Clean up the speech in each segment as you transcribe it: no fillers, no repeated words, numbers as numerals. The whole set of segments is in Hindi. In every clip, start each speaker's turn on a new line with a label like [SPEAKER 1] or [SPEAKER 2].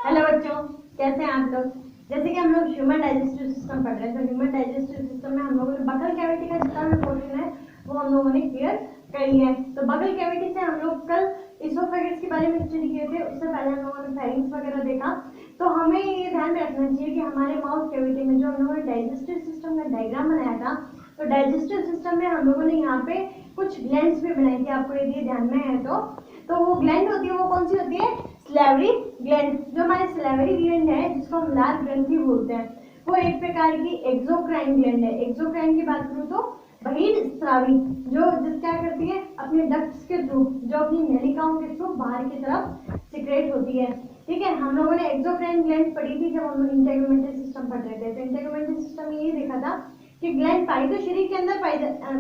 [SPEAKER 1] हेलो बच्चों, कैसे हैं आप लोग। जैसे कि हम लोग ह्यूमन डाइजेस्टिव सिस्टम पढ़ रहे हैं, तो ह्यूमन डाइजेस्टिव सिस्टम में हम लोगों ने बकल कैविटी का जितना भी पोर्शन है वो हम लोगों ने क्लियर कर लिया है। तो बकल कैविटी से हम लोग कल इसोफेगस के बारे में स्टडी किए थे, उससे पहले हम लोगों ने फेरिंग्स वगैरह देखा। तो हमें ये ध्यान में रखना चाहिए कि हमारे माउथ कैविटी में जो हम लोगों ने डाइजेस्टिव सिस्टम का डायग्राम बनाया था, तो डाइजेस्टिव सिस्टम में हम लोगों ने यहाँ पे कुछ ग्लैंड्स भी बनाई थी, आपको यदि ध्यान में है तो वो ग्लैंड होती है, वो कौन सी होती है, स्लेवरी ग्लैंड। जो हमारे स्लेवरी ग्लैंड है जिसको हम लार ग्रंथि बोलते हैं, वो एक प्रकार की एक्सोक्राइन ग्लैंड है। एक्सोक्राइन की बात करूँ तो बहिर्स्रावी, जो क्या करती है, अपने डक्ट्स के थ्रू, जो अपनी नलिकाओं के थ्रू बाहर की तरफ सिक्रेट होती है। ठीक है, हम लोगों ने एक्सोक्राइन ग्लैंड पढ़ी थी जब हम लोग इंटेगुमेंटल सिस्टम पढ़ रहे थे। तो इंटेगुमेंटल सिस्टम में ये देखा था कि ग्लैंड पाई तो शरीर के अंदर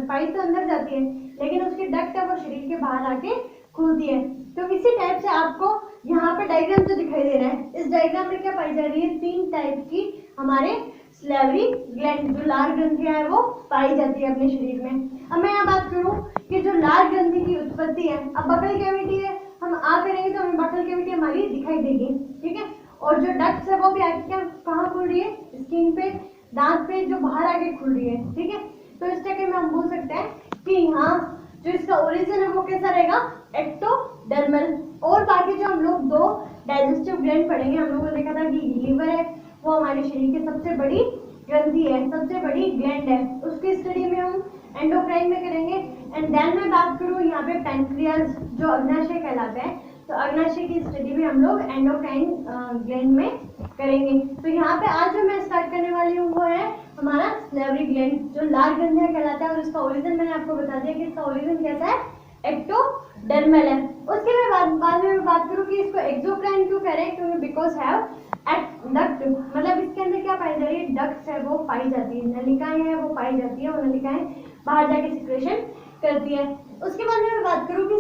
[SPEAKER 1] पाई तो अंदर जाती है, लेकिन उसकी डक्ट है वो शरीर के बाहर आके खुलती है। तो इसी टाइप से आपको यहाँ पे डायग्राम जो दिखाई दे रहा है, इस डायग्राम में क्या पाई जा रही है, 3 टाइप की हमारे स्लेवरी ग्लैंड, जो लार ग्रंथियां है वो पाई जाती है अपने शरीर में। अब मैं यहाँ बात करूँ कि जो लार ग्रंथि की उत्पत्ति है, अब बकल कैविटी है, हम आ करेंगे तो हमें बकल कैविटी हमारी दिखाई देगी। ठीक है, और जो डक्ट्स है वो भी आगे कहाँ खुल रही है, स्किन पे, दांत पे जो बाहर आके खुल रही है। ठीक है, तो इस टके में हम बोल सकते हैं कि यहाँ जो इसका ओरिजिन है वो कैसा रहेगा, एक्टोडर्मल। और बाकी जो हम लोग 2 डाइजेस्टिव ग्लैंड पढ़ेंगे, हम लोगों ने देखा था कि लीवर है वो हमारे शरीर की सबसे बड़ी ग्रंथि है, सबसे बड़ी ग्लैंड है, उसकी स्टडी में हम एंडोक्राइन में करेंगे। एंड देन मैं बात करूँ यहाँ पे पैंक्रियाज जो अग्नाशय कहलाता है, तो अग्नाशय की स्टडी भी हम लोग एंडोक्राइन ग्लैंड में करेंगे। तो यहाँ पे आज जो मैं स्टार्ट करने वाली हूँ वो है हमारा स्लेवरी ग्लैंड, जो लार ग्रंथियां कहलाता है, और इसका ओरिजिन मैंने आपको बता दिया कि इसका ओरिजिन कैसा है, एक्टोडर्मल है। उसके बाद में मैं बात करूँ कि इसको एक्सोक्राइन क्यों कह रहे हैं, क्योंकि बिकॉज हैव डक्ट, मतलब इसके अंदर क्या पाई जा रही है, डक्ट्स है वो पाई जाती है, नलिकाएं हैं वो पाई जाती है, और नलिकाएं बाहर जाके सिक्रेशन करती है। उसके बाद में मैं बात करूँ कि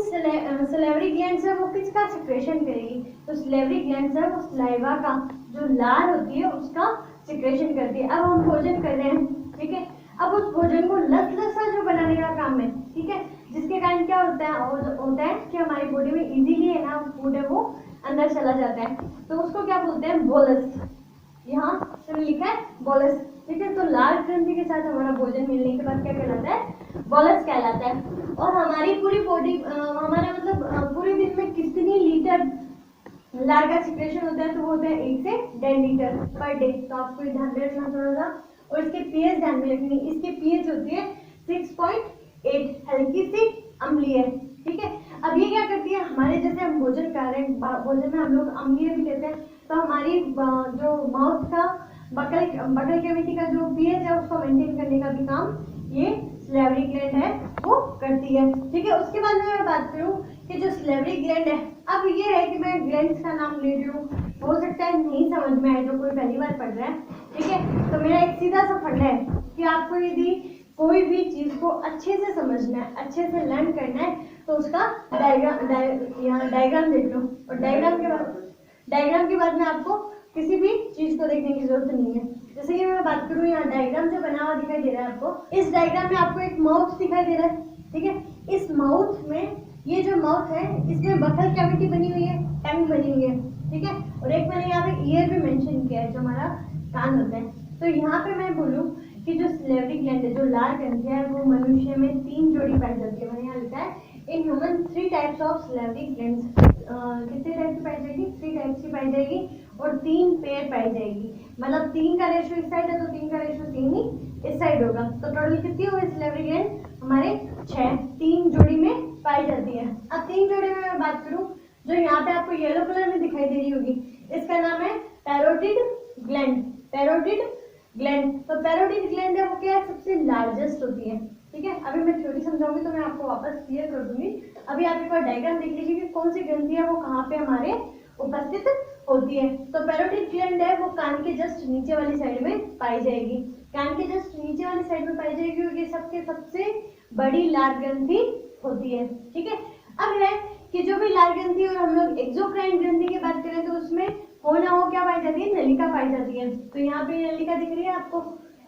[SPEAKER 1] स्लेवरी ग्लैंड्स है वो किसका सिक्रेशन करेगी, तो स्लेवरी ग्लैंड्स है वो स्लाइवा का, जो लार होती है उसका सिक्रेशन करती है। अब हम भोजन कर रहे हैं, ठीक है, अब उस भोजन को लसलसा जो बनाने का काम है, ठीक है, जिसके कारण क्या होता है कि हमारी बॉडी में इजीली है ना फूड है वो अंदर चला जाता है, तो उसको क्या बोलते हैं, बोलस। यहाँ से लिखा है बोलस। ठीक है, तो लार ग्रंथि के साथ हमारा भोजन मिलने के बाद क्या कहलाता है, बोलस कहलाता है। और हमारी पूरी बॉडी हमारे मतलब पूरे दिन में कितनी लीटर लार का सिक्रेशन होता है, तो वो होता है 1 से 1.5 लीटर पर डे। तो आपको ध्यान में रखना थोड़ा सा, और इसके पीएच ध्यान में रखनी, इसकी पीएच होती है 6.8, हल्की सी अम्लीय। ठीक है, अब ये क्या करती है, हमारे जैसे हम भोजन कर रहे हैं, भोजन में हम लोग अम्लीय भी लेते हैं, तो हमारी जो माउथ का बकल कैविटी का जो पीएच है उसको मेंटेन करने का भी काम ये स्लेवरी ग्लैंड है वो करती है। ठीक है, उसके बाद मैं बात करूँ कि जो स्लेवरी ग्लैंड है, अब ये है कि मैं ग्लैंड्स का नाम ले रही हूँ, हो सकता है नहीं समझ में आए जो कोई पहली बार पढ़ रहा है। ठीक है, तो मेरा एक सीधा सा फंडा है कि आपको यदि कोई भी चीज को अच्छे से समझना है, अच्छे से लर्न करना है, तो उसका डायग्राम देख लो, और डायग्राम के बाद में आपको किसी भी चीज को देखने की जरूरत नहीं है। जैसे कि मैं बात करूँ, यहाँ डायग्राम जो बना हुआ दिखाई दे रहा है आपको, इस डायग्राम में आपको एक माउथ दिखाई दे रहा है। ठीक है, इस माउथ में, ये जो माउथ है इसमें बकल कैविटी बनी हुई है, टंग बनी हुई है। ठीक है, और एक मैंने यहाँ पे ईयर भी मेंशन किया है जो हमारा कान होता है। तो यहाँ पे मैं बोलूँ कि जो स्लेवरी ग्लैंड है, जो लार ग्रंथियां है, वो मनुष्य में 3 जोड़ी पाई जाती है। मैंने यहाँ लिखा है in human 3 types of slavery glands. कितने टाइप की पाई जाएगी, 3 टाइप्स की पाई जाएगी, और 3 पेयर पाई जाएगी। मतलब 3 का रेशियो इस साइड है तो 3 का रेशियो 3 ही इस साइड होगा। तो टोटल कितनी हो गई स्लेवरी ग्लैंड हमारे 6, 3 जोड़ी में पाई जाती है। अब 3 जोड़ी में मैं बात करूँ, जो यहाँ पे आपको येलो कलर में दिखाई दे रही होगी, इसका नाम है पैरोटिड ग्लैंड। पैरोटिड ग्लैंड, तो पैरोटिड ग्लैंड है वो क्या है, सबसे लार्जेस्ट होती है। ठीक है, अभी मैं थ्योरी समझाऊंगी तो मैं आपको वापस क्लियर कर दूंगी। अभी आप एक बार डायग्राम देख लीजिए कि कौन सी ग्रंथि है वो कहाँ पे हमारे उपस्थित होती है। तो पैरोटिड ग्लैंड है वो कान के जस्ट नीचे वाली साइड में पाई जाएगी, कान के जस्ट नीचे वाली साइड में पाई जाएगी, क्योंकि सबसे बड़ी लार ग्रंथि होती है। ठीक है, अब है कि जो भी लार ग्रंथि, और हम लोग एक्सोक्राइन ग्रंथि की बात करें तो उसमें हो ना हो क्या पाई जाती है, नलिका पाई जाती है। तो यहाँ पे नलिका दिख रही है आपको।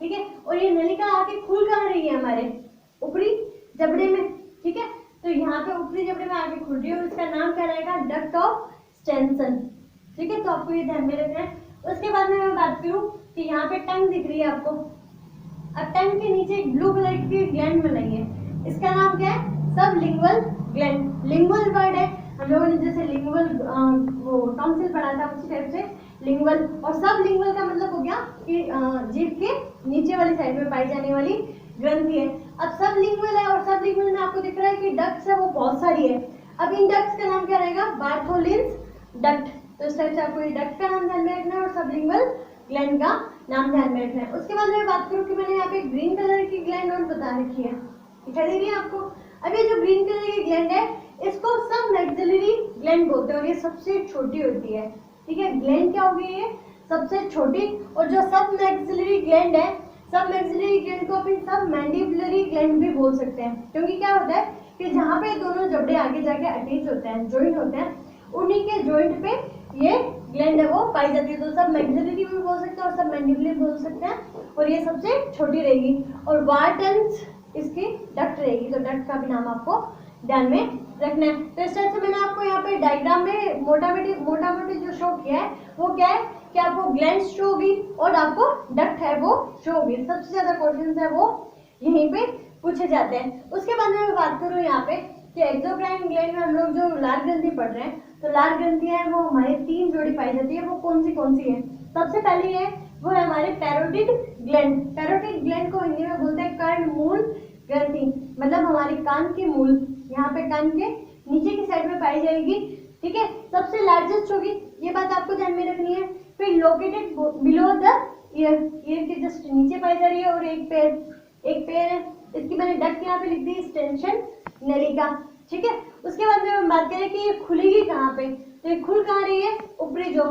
[SPEAKER 1] ठीक है, और ये नलिका आके खुल कहाँ रही है, हमारे ऊपरी जबड़े में। ठीक है, तो यहाँ पे ऊपरी जबड़े में आके खुल रही है, और इसका नाम क्या रहेगा, डक्ट ऑफ स्टेंसन। ठीक है, तो आपको ये ध्यान में रखना है। उसके बाद में मैं बात करूँ कि यहाँ पे टंग दिख रही है आपको, अब टंग के नीचे एक ब्लू कलर की ग्लैंड बनाई है, इसका नाम क्या है? Sublingual gland. लिंगुअल वर्ड है, हम लोगों ने जैसे लिंगुअल वो टॉन्सिल पढ़ा था उसी टाइप से लिंगुअल, और सब लिंगुअल का मतलब हो गया कि जीभ के नीचे वाली साइड में पाई जाने वाली ग्रंथि है। अब सब लिंगुअल है और सब लिंगुअल में आपको दिख रहा है कि डक्ट्स है वो बहुत सारी है। अब इन डक्ट्स का नाम क्या रहेगा? Bartholin's duct. तो इस टाइप से आपको ये डक्ट का नाम ध्यान में रखना है और सब लिंगुअल ग्लैंड का नाम ध्यान में रखना है। उसके बाद मैं बात करूँ कि मैंने यहाँ पे ग्रीन कलर की ग्लैंड और बता रखी है, दिखाई दे रही है आपको? अब ये जो ग्रीन कलर की ग्लैंड है इसको सब मैक्सिलरी ग्लैंड बोलते हैं और ये सबसे छोटी होती है। ठीक है, ग्लैंड क्या होगी? ये सबसे छोटी। और जो सब मैक्सिलरी ग्लैंड है, सब मैक्सिलरी ग्लैंड को अपन सब मैंडिबुलरी ग्लैंड भी बोल सकते हैं, क्योंकि क्या होता है कि जहाँ पे दोनों जबड़े आगे जाके अटैच होते हैं, ज्वाइंट होते हैं, उन्हीं के ज्वाइंट पे ये ग्लैंड है वो पाई जाती है। तो सब मैक्सिलरी भी बोल सकते हैं और सब मैंडिबुलरी बोल सकते हैं, और ये सबसे छोटी रहेगी। और वार्टन्स इसकी डक्ट रहेगी, तो डक्ट का भी नाम आपको ध्यान में रखना है। तो इस तरह से मैंने आपको यहाँ पे डायग्राम में मोटा मोटी जो शो किया है वो क्या है कि आपको ग्लैंड शो होगी और आपको डक्ट है वो शो होगी। सबसे ज्यादा क्वेश्चंस है वो यहीं पे पूछे जाते हैं। उसके बाद में मैं बात करूँ यहाँ पे कि एक्सोक्राइन ग्लैंड में हम लोग जो लाल ग्रंथि पढ़ रहे हैं, तो लाल ग्रंथियां है वो हमारी 3 जोड़ी पाई जाती है। वो कौन सी है? सबसे पहली है वो है हमारे पैरोटिड ग्लैंड। पैरोटिड ग्लैंड को हिंदी में बोलते हैं कर्णमूल ग्रंथि, मतलब हमारी कान की मूल, यहाँ पे कान के नीचे की साइड में पाई जाएगी। ठीक है, सबसे लार्जेस्ट होगी, ये बात आपको ध्यान में रखनी है। फिर located below the year, year के जस्ट नीचे पाई जा रही है। और एक पैर है, इसकी मैंने डक्ट यहाँ पे लिख दी, स्टेंशन नलिका। ठीक है, उसके बाद में हम बात करें कि ये खुलेगी कहाँ पे, तो ये खुल कहाँ रही है? ऊपरी जो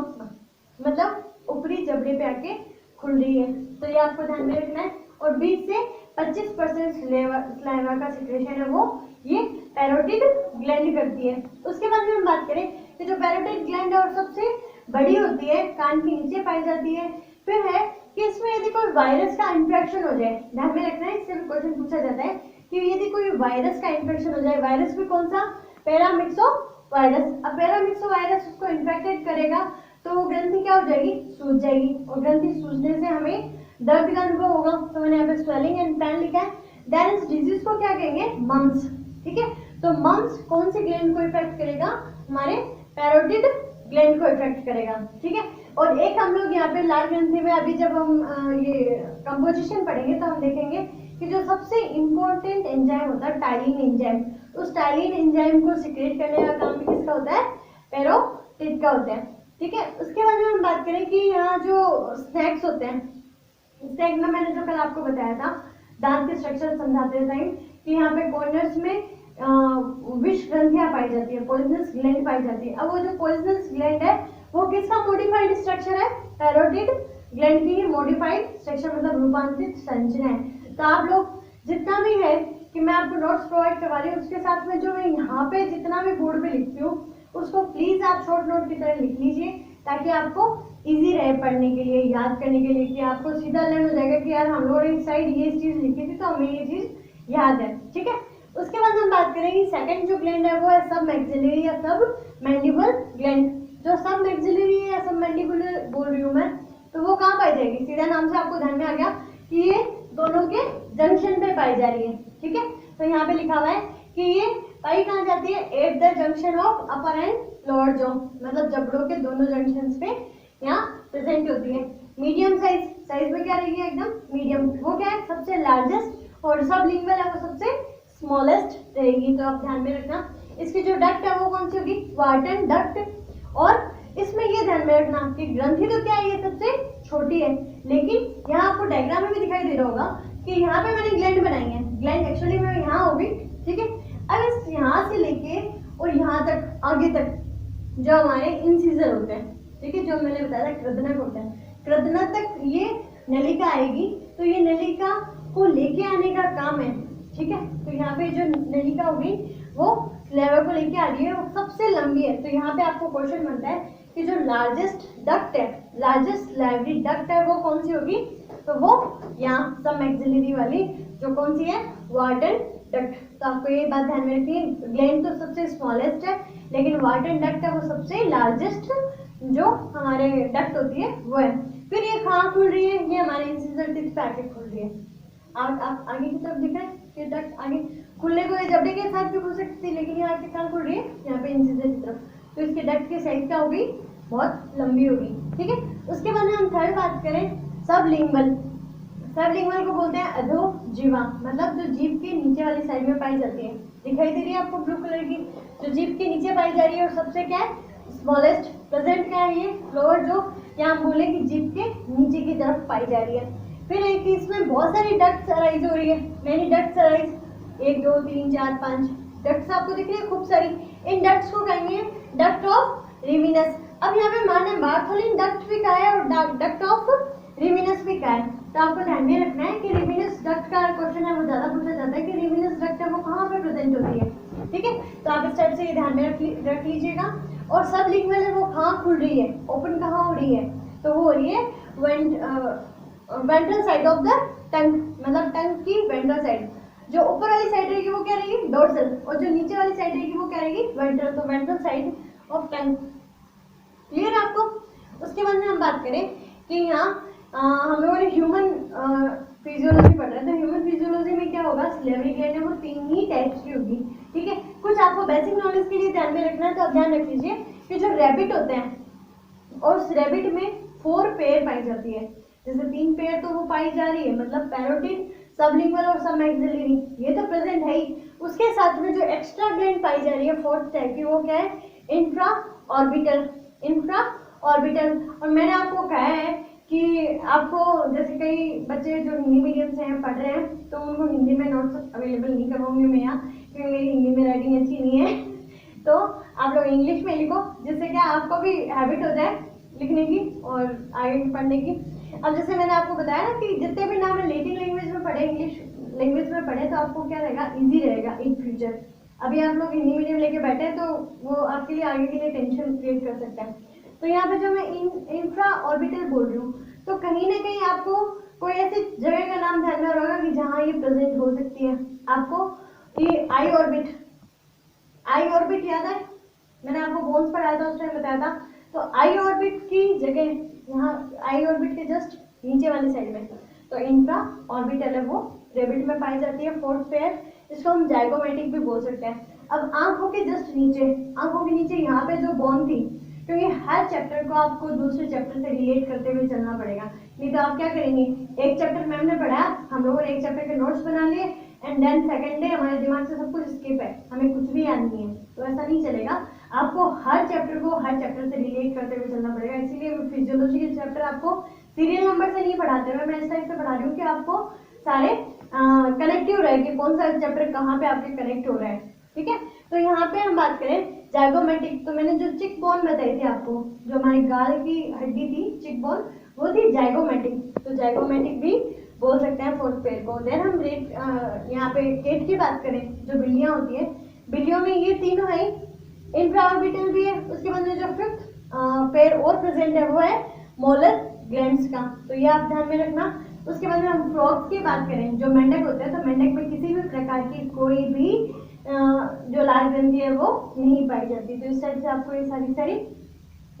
[SPEAKER 1] मतलब ऊपरी जबड़े पे आके खुल रही है, तो ये आपको ध्यान में रखना है। और 20 से 25% स्लाइवा का सिक्रेशन है वो ये पैरोटिड ग्लैंड करती है। उसके बाद में हम बात करें कि जो पैरोटिड ग्लैंड है और सबसे बड़ी होती है, कान के नीचे पाई जाती है। फिर है कि इसमें यदि कोई वायरस का इन्फेक्शन हो जाए, ध्यान में रखना है, इससे भी क्वेश्चन पूछा जाता है कि यदि कोई वायरस का इन्फेक्शन हो जाए, वायरस भी कौन सा? Paramyxo virus. अब पैरामिक्सो वायरस उसको इन्फेक्टेड करेगा तो वो ग्रंथि क्या हो जाएगी? सूज जाएगी, और ग्रंथि सूजने से हमें दर्द का अनुभव होगा। तो मैंने यहाँ पे स्वेलिंग एंड पेन लिखा है। देन इस डिजीज को क्या कहेंगे? मम्स। ठीक है, तो मम्स कौन सी ग्लैंड को इफेक्ट करेगा? हमारे पैरोटिड ग्लैंड को इफेक्ट करेगा। ठीक है, और एक हम लोग यहाँ पे लाल ग्रंथि में अभी जब हम ये कंपोजिशन पढ़ेंगे तो हम देखेंगे कि जो सबसे इंपॉर्टेंट एंजाइम होता है टाइलिन एंजाइम, उस टाइलिन एंजाइम को सिक्रेट करने का काम भी किसका होता है? पैरोटिड का होता है। ठीक है, उसके बाद में हम बात करें कि यहाँ जो स्नैक्स होते हैं, स्नैक में मैंने जो कल आपको बताया था दांत के स्ट्रक्चर समझाते टाइम कि यहाँ पे कॉर्नर्स में विष ग्रंथियां पाई जाती है, पॉइजनस ग्लैंड पाई जाती है। अब वो जो पॉइजनस ग्लैंड है वो किसका मॉडिफाइड स्ट्रक्चर है? पैरोटिड ग्लैंड की मॉडिफाइड स्ट्रक्चर, मतलब रूपांतरित संरचना है। तो आप लोग जितना भी है कि मैं आपको नोट्स प्रोवाइड करवा रही हूँ, उसके साथ में जो मैं यहाँ पे जितना भी बोर्ड पे लिखती हूँ उसको प्लीज आप शॉर्ट नोट की तरह लिख लीजिए, ताकि आपको इजी रहे पढ़ने के लिए, याद करने के लिए, कि आपको सीधा लर्न हो जाएगा कि यार हम लोगों ने इस साइड ये चीज लिखी थी तो हमें ये चीज याद है। ठीक है, उसके बाद हम बात करेंगे सेकंड जो ग्लैंड है वो है सब मैक्सिलरी या सब मैंडिबल ग्लैंड। जो सब मैक्सिलरी या सब मैंडिबुलर बोल रही हूँ मैं, तो वो कहाँ पाई जाएगी? सीधा नाम से आपको ध्यान में आ गया कि ये दोनों के जंक्शन पे पाई जा रही है। ठीक है, तो यहाँ पे लिखा हुआ है कि ये पाई कहाँ जाती है? At the junction of upper and lower jaw, मतलब जबड़ों के दोनों जंक्शन पे यहाँ प्रेजेंट होती है। मीडियम साइज में क्या रहेगी? एकदम मीडियम। वो क्या है? सबसे लार्जेस्ट। और सब लिंगुअल है वो सबसे स्मॉलेस्ट रहेगी, तो आप ध्यान में रखना। इसकी जो डक्ट है वो कौन सी होगी? Wharton duct. और इसमें ये ध्यान में रखना कि ग्रंथि तो क्या है? ये सबसे छोटी है, लेकिन यहाँ आपको डायग्राम में भी दिखाई दे रहा होगा कि यहाँ पे मैंने ग्लैंड बनाई है। ग्लैंड एक्चुअली में यहाँ होगी। ठीक है, अब इस यहाँ से लेके और यहाँ तक आगे तक जो हमारे इंसिजर होते हैं, ठीक है, जो मैंने बताया था कृदनक होता है, कृदनक तक ये नलिका आएगी। तो ये नलिका को लेके आने का काम है। ठीक है, तो यहाँ पे जो नलिका होगी वो स्लेवा को लेके आ रही है, वो सबसे लंबी है। तो यहाँ पे आपको क्वेश्चन बनता है कि जो लार्जेस्ट डक्ट है, लार्जेस्ट स्लाइवरी डक्ट है, वो कौन सी होगी? तो वो यहाँ सब मैक्सिलरी वाली जो कौन सी है? Wharton duct. तो आपको ये बात ध्यान में रखनी है। ग्लैंड तो सबसे स्मॉलेस्ट है, लेकिन वाटर डक्ट है वो सबसे लार्जेस्ट जो हमारे डक्ट होती है वो है। फिर ये कहाँ खुल रही है, ये हमारे इंसिजर टिप पे आके खुल रही है। आप आगे की तरफ दिख रहा है ये डक्ट आगे खुलने को जबड़े के साथ भी खुल सकती थी, लेकिन यहाँ पे कहाँ खुल रही है, यहाँ पे इंसिजर की तरफ। तो इसके डक्ट की साइज क्या होगी, बहुत लंबी होगी। ठीक है, उसके बाद में हम थर्ड बात करें सबलिंगुअल। सबलिंगुअल को बोलते हैं अधोजीवा, मतलब जो जीभ के नीचे वाली साइड में पाई जाती है। दिखाई दे रही है आपको ब्लू कलर की, जो जीभ के नीचे पाई जा रही है और सबसे क्या है स्मॉलेस्ट प्रेजेंट क्या है ये फ्लोर, जो क्या हम बोले कि जीभ के नीचे की तरफ पाई जा रही है। फिर एक इसमें बहुत सारी डक्ट्स अराइज हो रही है, मैनी डक्ट्स अराइज, 1 2 3 4 5 डक्ट्स आपको दिख रही है खूब सारी। इन डक्ट्स को कहेंगे डक्ट ऑफ रिमिनस। अब यहाँ पे माना बार्थोलिन डक्ट भी कहा है और डक्ट ऑफ रिमिनस भी कहा है, तो आपको ध्यान में रखना है कि रिमिनस डक्ट का क्वेश्चन है वो ज्यादा पूछा जाता है कि रिमिनस डक्ट है वो कहाँ पे प्रेजेंट होती है। ठीक है, तो आप इस टाइप से ये ध्यान में रख लीजिएगा। और सबलिंगुअल है वो कहाँ खुल रही है, ओपन कहाँ हो रही है, तो वो हो रही है ventral side of the tongue, मतलब टंग की वेंट्रल साइड। जो ऊपर वाली साइड रहेगी वो क्या रहेगी डोर्सल, और जो नीचे वाली साइड रहेगी वो क्या रहेगी वेंट्रल, तो ventral side of tongue. Clear आपको। उसके बाद में हम बात करें कि यहाँ हम लोगों ने ह्यूमन फिजियोलॉजी पढ़ रहे हैं, तो ह्यूमन फिजियोलॉजी में क्या होगा, सिलेवरी ग्लैंड है वो 3 ही टाइप्स की होगी। ठीक है, कुछ आपको बेसिक नॉलेज के लिए ध्यान में रखना है, तो आप ध्यान रख लीजिए कि जो रैबिट होते हैं और उस रैबिट में 4 पेयर पाई जाती है। जैसे 3 पेयर तो वो पाई जा रही है, मतलब पैरोटिड, सबलिंगुअल और सब मैक्सिलरी, ये तो प्रेजेंट है ही। उसके साथ में जो एक्स्ट्रा ग्लैंड पाई जा रही है 4th टाइप की, वो क्या है इंफ्रा ऑर्बिटल। Infra orbital. और मैंने आपको कहा है कि आपको जैसे कई बच्चे जो हिंदी मीडियम से हैं पढ़ रहे हैं, तो उनको हिंदी में नोट्स अवेलेबल नहीं करवाऊंगी मैं यहाँ, क्योंकि मेरी हिंदी में राइटिंग अच्छी नहीं है। तो आप लोग इंग्लिश में लिखो, जिससे क्या आपको भी हैबिट हो जाए लिखने की और आगे पढ़ने की। अब जैसे मैंने आपको बताया ना कि जितने भी नाम लेटिन लैंग्वेज में पढ़े, इंग्लिश लैंग्वेज में पढ़े, तो आपको क्या रहेगा ईजी रहेगा इन फ्यूचर। अभी आप लोग हिंदी मीडियम लेके बैठे हैं, तो वो आपके लिए आगे के लिए टेंशन क्रिएट कर सकता है। तो यहाँ पे जो मैं इंफ्रा ऑर्बिटल बोल रही हूँ, तो कहीं ना कहीं आपको कोई ऐसी जगह का नाम ध्यान में होगा कि जहाँ ये प्रेजेंट हो सकती है। आपको ये आई ऑर्बिट, आई ऑर्बिट याद है, मैंने आपको बोन्स पढ़ाया था उस टाइम बताया था। तो आई ऑर्बिट की जगह यहाँ आई ऑर्बिट के जस्ट नीचे वाली साइड में, तो इंफ्रा ऑर्बिटल है वो रैबिट में पाई जाती है 4th पेयर, इसको हम जाइगोमेटिक भी बोल सकते हैं। अब आंखों के जस्ट नीचे, आंखों के नीचे यहाँ पे जो बोन थी, क्योंकि हर चैप्टर को आपको दूसरे चैप्टर से रिलेट करते हुए चलना पड़ेगा, नहीं तो आप क्या करेंगे, एक चैप्टर मैम ने पढ़ाया, हम लोगों ने एक चैप्टर के नोट्स बना लिए एंड देन सेकंड डे हमारे दिमाग से सब कुछ स्किप है, हमें कुछ भी याद नहीं है, तो ऐसा नहीं चलेगा। आपको हर चैप्टर को हर चैप्टर से रिलेट करते हुए चलना पड़ेगा। इसीलिए फिजियोलॉजी के चैप्टर आपको सीरियल नंबर से नहीं पढ़ाते हुए मैं इस टाइप से पढ़ा रही हूँ कि आपको सारे कनेक्टिव रहे कि कौन सा चैप्टर कहाँ पे आपके कनेक्ट हो रहा है। ठीक है, तो यहाँ पे हम बात करें जाइगोमेटिक, तो मैंने जो चिक बोन बताई थी आपको, जो हमारी गाल की हड्डी थी चिक बोन, वो थी जाइगोमेटिक, तो जाइगोमेटिक भी बोल सकते हैं 4th पेयर को। देन हम यहाँ पे केट की बात करें, जो बिल्लियाँ होती है, बिल्लियों में ये तीनों है, इंफ्राऑर्बिटल भी है, उसके बाद में जो 5th पेयर और प्रेजेंट है वो है मोलर ग्लैंड्स का, तो ये आप ध्यान में रखना। उसके बाद में हम फ्रॉग्स की बात करें, जो मेंढक होते हैं, तो मेंढक में किसी भी प्रकार की कोई भी जो लाल ग्रंथि है वो नहीं पाई जाती, तो इस टाइप से आपको ये सारी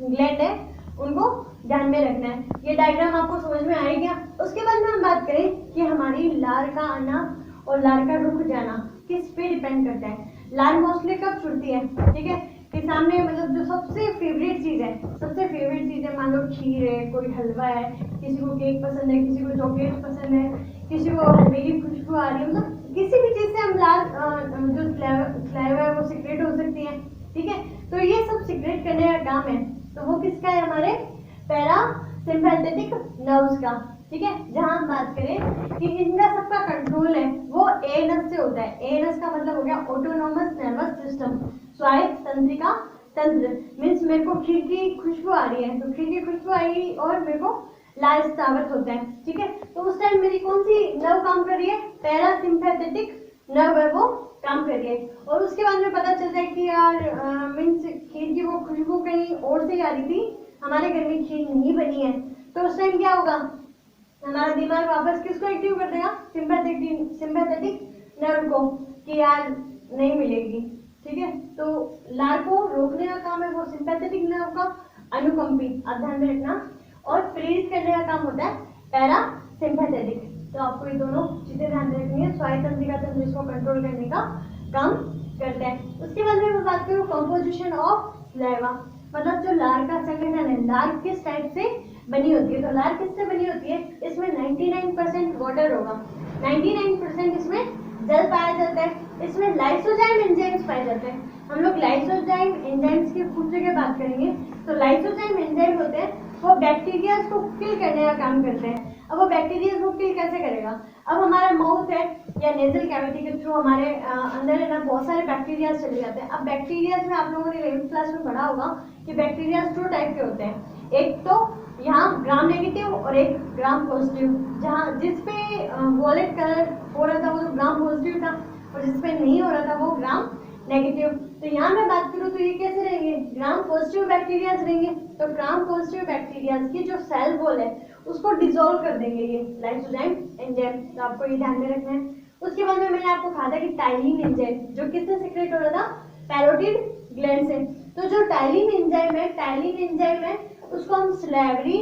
[SPEAKER 1] ग्लैंड है उनको ध्यान में रखना है। ये डायग्राम आपको समझ में आ गया। उसके बाद में हम बात करें कि हमारी लार का आना और लार का रुक जाना किस पे डिपेंड करता है। लार मोस्टली कब छुटती है, ठीक है, कि सामने मतलब जो सबसे फेवरेट चीज है, सबसे फेवरेट चीज है, मान लो खीर है, कोई हलवा है, किसी को केक पसंद है, किसी को चॉकलेट पसंद है, किसी को हलवे की खुशबू आ रही है, मतलब किसी भी चीज से हम लार जो फ्लेवर है वो सीक्रेट हो सकती है। ठीक है, तो ये सब सीक्रेट करने का काम है, तो वो किसका है, हमारे पैरासिम्पैथेटिक नर्व्स का। ठीक है, जहां हम बात करें कि इनका सबका कंट्रोल है वो एएनएस से होता है। एएनएस का मतलब हो गया ऑटोनोमस नर्वस सिस्टम, स्वायत्त तंत्रिका तंत्र। मीन्स मेरे को खीर की खुशबू आ रही है, तो खीर की खुशबू आएगी और मेरे को लाल स्रावित होता है। ठीक है, तो उस टाइम मेरी कौन सी नर्व काम कर रही है, पैरासिम्पैथेटिक नर्व है वो काम कर रही है। और उसके बाद में पता चलता है कि यार मीन्स खीर की वो खुशबू कहीं और से आ रही थी, हमारे घर में खीर नहीं बनी है, तो उस टाइम क्या होगा, हमारा दिमाग वापस किसको एक्टिव कर देगा, सिंपैथेटिक नर्व को, कि यार नहीं मिलेगी, ठीक है। तो लार को रोकने का काम है वो सिंपैथेटिक नर्व का, अनुकंपी, आप ध्यान में रखना, और प्रेरित करने का काम होता है पैरा सिंपैथेटिक। तो आपको ये दोनों चीजें ध्यान में रखनी है। स्वायत्त तंत्रिका तंत्र इसको कंट्रोल करने का काम करते हैं। उसके बाद में मैं बात करूँ कंपोजिशन ऑफ सलाइवा, मतलब जो लार का संगठन है, लार किस टाइप से बनी होती है। तो लार किससे बनी होती है, इसमें 99% वाटर होगा, 99% इसमें जल पाया जाता है। इसमें लाइसोजाइम एंजाइम्स पाए जाते हैं। हम लोग लाइसोजाइम एंजाइम्स की कुछ जगह बात करेंगे। तो लाइसोजाइम एंजाइम होते हैं वो बैक्टीरिया को किल करने का काम करते हैं। अब वो बैक्टीरिया को किल कैसे करेगा, अब हमारा माउथ है या नेजल कैविटी के थ्रू हमारे अंदर है ना बहुत सारे बैक्टीरिया चले जाते हैं। अब बैक्टीरिया में आप लोगों ने 11th क्लास में पढ़ा होगा कि बैक्टीरिया 2 टाइप के होते हैं, एक तो यहाँ ग्राम नेगेटिव और एक ग्राम पॉजिटिव। जहाँ जिसपे वॉलेट कलर हो रहा था वो तो ग्राम पॉजिटिव था, और जिसपे नहीं हो रहा था वो ग्राम नेगेटिव। तो यहाँ मैं बात करूँ तो ये कैसे रहेंगे, ग्राम पॉजिटिव बैक्टीरिया रहेंगे। तो ग्राम पॉजिटिव बैक्टीरिया की जो सेल वॉल है उसको डिसॉल्व कर देंगे ये लाइसोजाइम एंजाइम। तो आपको ये ध्यान में रखना है। उसके बाद में मैंने आपको कहा था कि टाइलिन एंजाइम जो किससे सीक्रेट हो रहा था, पैरोटिड ग्लैंड से। तो जो टाइलिन एंजाइम है उसको हम सिलेवरी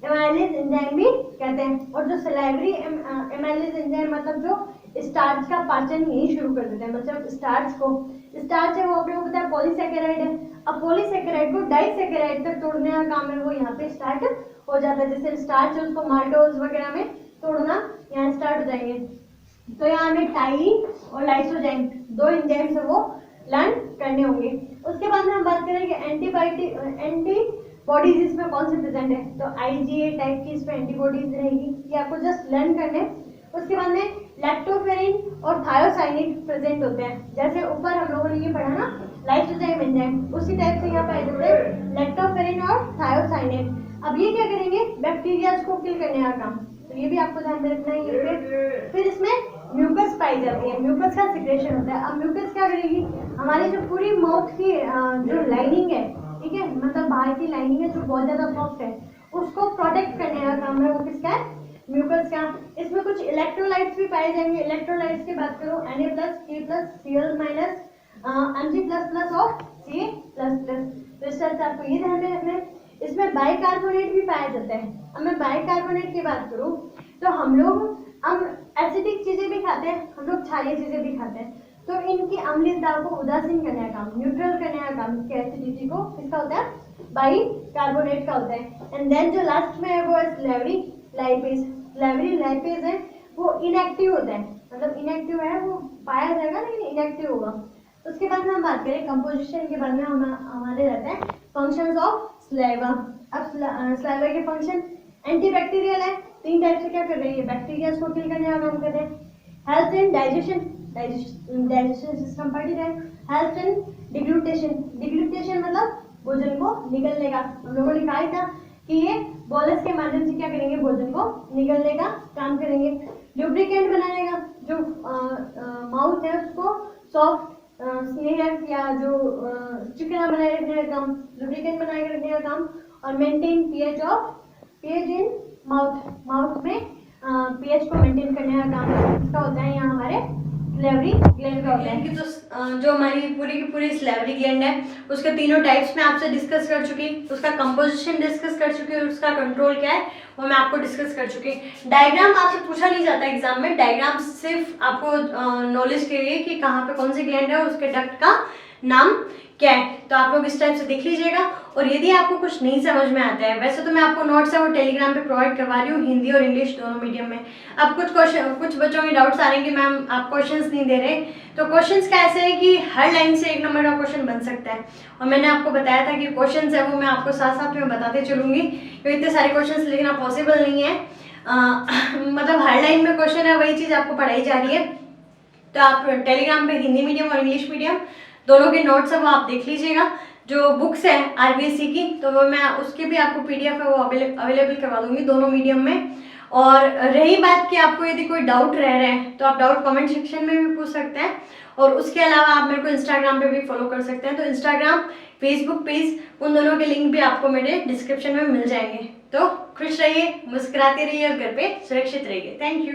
[SPEAKER 1] एमाइलेज एंजाइम भी कहते हैं। और जो सिलेवरी एमाइलेज एंजाइम मतलब जो स्टार्च का पाचन यही शुरू कर देते हैं, मतलब स्टार्च है वो आप लोगों को पता है पॉलीसैकेराइड है। अब पॉलीसैकेराइड को डाइसैकेराइड तक तोड़ने का काम है वो यहाँ पे स्टार्ट हो जाता है। जैसे स्टार्च है उसको माल्टोज वगैरह में तोड़ना यहाँ स्टार्ट हो जाएंगे। तो यहाँ हमें टाइलिन और लाइसोजाइम 2 एंजाइम्स है वो लर्न करने होंगे। उसके बाद में हम बात करेंगे एंटीबॉडीज इसमें कौन से प्रेजेंट है। तो IgA टाइप की इसमें एंटीबॉडीज रहेगी, ये आपको जस्ट लर्न करने। उसके बाद में लैक्टोफेरिन और थायोसाइनेट प्रेजेंट होते हैं। जैसे ऊपर हम लोगों ने ये पढ़ा ना लाइसोजाइम एंजाइम, उसी टाइप से यहाँ पाए जाते हैं लैक्टोफेरिन और थायोसाइनेट। अब ये क्या करेंगे, बैक्टीरिया को किल करने का काम। तो ये भी आपको ध्यान में रखना है। ये फिर इसमें म्यूकस पाई जाती है, म्यूकस का सिक्रेशन होता है। अब म्यूकस क्या करेगी, हमारी जो पूरी माउथ की जो लाइनिंग है, ठीक है, मतलब बाहर की लाइनिंग है जो बहुत ज्यादा सॉफ्ट है, उसको प्रोटेक्ट करने का काम है वो किसका है, म्यूकस का। इसमें कुछ इलेक्ट्रोलाइट्स भी पाए जाएंगे। इलेक्ट्रोलाइट्स की बात करो Na+, K+, Cl- Mg++ और Ca++। तो इस तरह से आपको ये ध्यान में रखना है। इसमें बाइकार्बोनेट भी पाया जाता है। अब मैं बाइकार्बोनेट की बात करूँ तो हम एसिडिक चीजें भी खाते हैं, हम लोग क्षारीय चीजें भी खाते हैं। तो इनकी अम्लीयता को उदासीन करने का काम, न्यूट्रल करने का काम इसके एसिडिटी को किसका होता है, बाइकार्बोनेट का होता है। एंड देन जो लास्ट में है वो है स्लेवरी लाइपेज है वो इनएक्टिव होता है, मतलब इनएक्टिव है, वो पाया जाएगा लेकिन इनएक्टिव होगा। उसके बाद में हम बात करें कंपोजिशन के बारे में, हमारे रहते हैं फंक्शंस ऑफ सलाइवा। अब सलाइवा के फंक्शन एंटीबैक्टीरियल है, 3 टाइप से क्या कर रही है, बैक्टीरिया को किल करने का काम कर रहे हैं। हेल्थ एंड डाइजेशन सिस्टम पढ़ रहे हैं। हेल्थ एंड डिग्लूटेशन मतलब भोजन को निगलने का। हम लोगों ने कहा था कि ये बोलस के माध्यम से क्या करेंगे, भोजन को निगलने का काम करेंगे। लुब्रिकेंट बनाने का, जो माउथ है उसको सॉफ्ट स्नेहक या जो चिकना बनाए रखने का काम, लुब्रिकेंट बनाए रखने का काम। और मेंटेन पीएच इन माउथ में पीएच को मेंटेन करने का काम इसका होता है। यहाँ हमारे स्लेवरी ग्लैंड का होता है कि जो हमारी पूरी की पूरी स्लेवरी ग्लैंड है उसके तीनों टाइप्स में आपसे डिस्कस कर चुकी, उसका कंपोजिशन डिस्कस कर चुकी और उसका कंट्रोल क्या है वो मैं आपको डिस्कस कर चुकी। डायग्राम आपसे पूछा नहीं जाता एग्जाम में, डायग्राम सिर्फ आपको नॉलेज के लिए कि कहाँ पे कौन सी ग्लैंड है और उसके डक्ट का नाम क्या है। तो आप लोग इस टाइप से देख लीजिएगा। और यदि आपको कुछ नहीं समझ में आता है, वैसे तो मैं आपको नोट्स है वो टेलीग्राम पे प्रोवाइड करवा रही हूँ, हिंदी और इंग्लिश दोनों मीडियम में। अब कुछ बच्चों के डाउट्स आ रहे हैं कि मैम आप क्वेश्चंस नहीं दे रहे। तो क्वेश्चंस का ऐसे है कि हर लाइन से 1 नंबर का क्वेश्चन बन सकता है। और मैंने आपको बताया था कि क्वेश्चंस है वो मैं आपको साथ साथ में बताते चलूंगी, क्योंकि इतने सारे क्वेश्चंस लिखना पॉसिबल नहीं है। मतलब हर लाइन में क्वेश्चन है, वही चीज़ आपको पढ़ाई जा रही है। तो आप टेलीग्राम पे हिंदी मीडियम और इंग्लिश मीडियम दोनों के नोट्स है वो आप देख लीजिएगा। जो बुक्स है RBSC की, तो वो मैं उसकी भी आपको PDF है वो अवेलेबल करवा दूंगी दोनों मीडियम में। और रही बात कि आपको यदि कोई डाउट रह रहे हैं तो आप डाउट कमेंट सेक्शन में भी पूछ सकते हैं। और उसके अलावा आप मेरे को इंस्टाग्राम पे भी फॉलो कर सकते हैं। तो इंस्टाग्राम, फेसबुक पेज, उन दोनों के लिंक भी आपको मेरे डिस्क्रिप्शन में मिल जाएंगे। तो खुश रहिए, मुस्कुराते रहिए और घर पे सुरक्षित रहिए। Thank you.